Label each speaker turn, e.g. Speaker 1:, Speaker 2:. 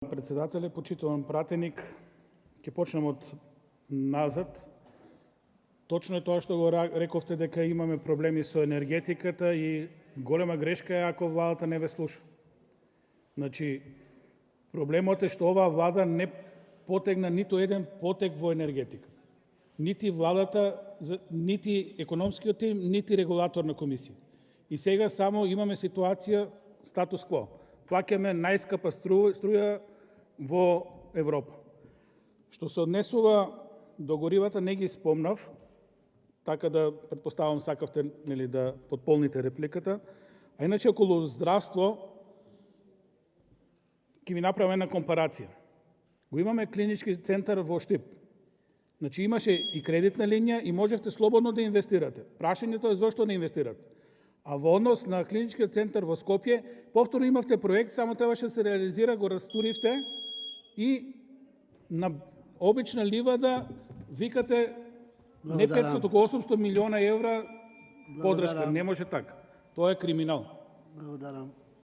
Speaker 1: Председателе, почитуван пратеник, ќе почнем од назад. Точно е тоа што го рековте дека имаме проблеми со енергетиката и голема грешка е ако владата не ве слуша. Значи, проблемот е што оваа влада не потегна ниту еден потек во енергетиката. Нити владата, нити економскиот тим, нити регулаторна комисија. И сега само имаме ситуација статус кво. Плаќаме најскапа струја во Европа. Што се однесува до горивата, не ги спомнав, така да предпоставам сакавте да подполните репликата. А иначе околу здравство ќе ви направам една компарација. Го имаме клинички центар во Штип. Значи имаше и кредитна линија и можевте слободно да инвестирате. Прашањето е зошто не инвестирате. А во однос на клиничкиот центар во Скопје, повторно имавте проект, само требаше да се реализира, го растуривте и на обична ливада викате не 500, туку 800 милиона евра подршка. Не може така. Тоа е криминал.
Speaker 2: Благодарам.